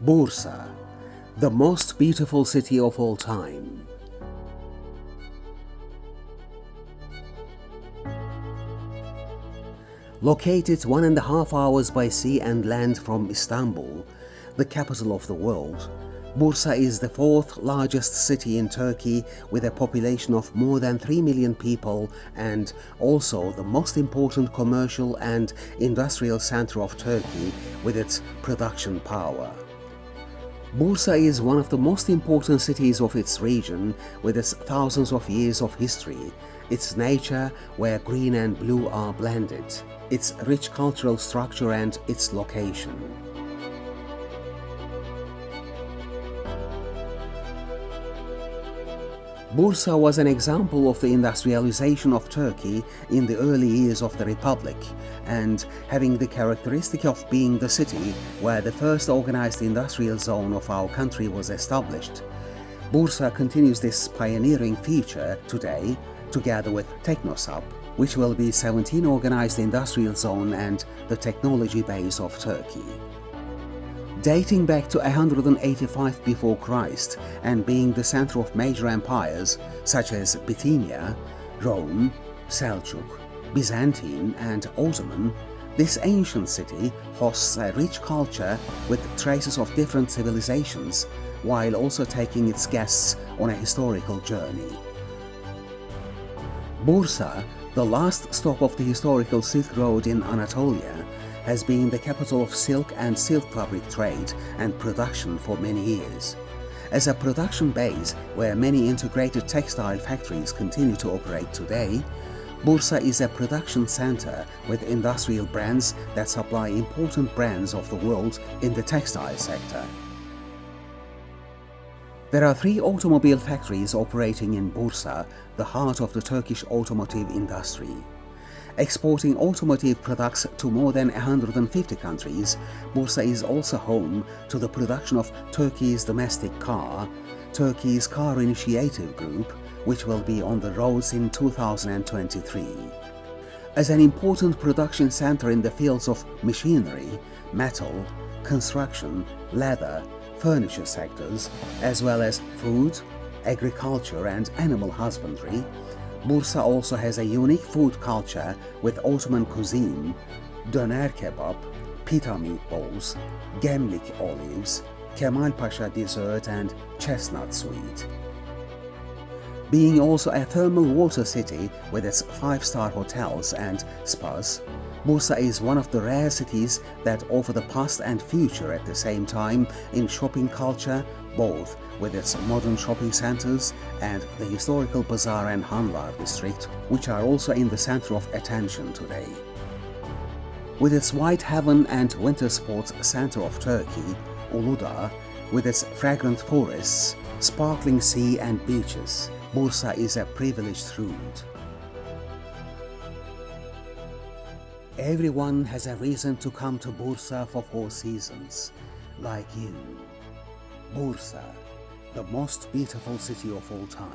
Bursa, the most beautiful city of all time. Located 1.5 hours by sea and land from Istanbul, the capital of the world, Bursa is the fourth largest city in Turkey with a population of more than 3 million people and also the most important commercial and industrial center of Turkey with its production power. Bursa is one of the most important cities of its region with its thousands of years of history, its nature where green and blue are blended, its rich cultural structure and its location. Bursa was an example of the industrialization of Turkey in the early years of the Republic and having the characteristic of being the city where the first organized industrial zone of our country was established. Bursa continues this pioneering feature today together with Teknosap, which will be 17th organized industrial zone and the technology base of Turkey. Dating back to 185 before Christ and being the center of major empires such as Bithynia, Rome, Seljuk, Byzantine and Ottoman, this ancient city hosts a rich culture with traces of different civilizations while also taking its guests on a historical journey. Bursa, the last stop of the historical Silk Road in Anatolia, has been the capital of silk and silk fabric trade and production for many years. As a production base where many integrated textile factories continue to operate today, Bursa is a production center with industrial brands that supply important brands of the world in the textile sector. There are 3 automobile factories operating in Bursa, the heart of the Turkish automotive industry. Exporting automotive products to more than 150 countries, Bursa is also home to the production of Turkey's domestic car, Turkey's Car Initiative Group, which will be on the roads in 2023. As an important production center in the fields of machinery, metal, construction, leather, furniture sectors, as well as food, agriculture and animal husbandry, Bursa also has a unique food culture with Ottoman cuisine, döner kebab, pita meatballs, gemlik olives, Kemal Pasha dessert and chestnut sweet. Being also a thermal water city with its 5-star hotels and spas, Bursa is one of the rare cities that offer the past and future at the same time in shopping culture, both with its modern shopping centers and the historical bazaar and Hanvar district, which are also in the center of attention today. With its white heaven and winter sports center of Turkey, Uludağ, with its fragrant forests, sparkling sea and beaches, Bursa is a privileged route. Everyone has a reason to come to Bursa for 4 seasons, like you. Bursa, the most beautiful city of all time.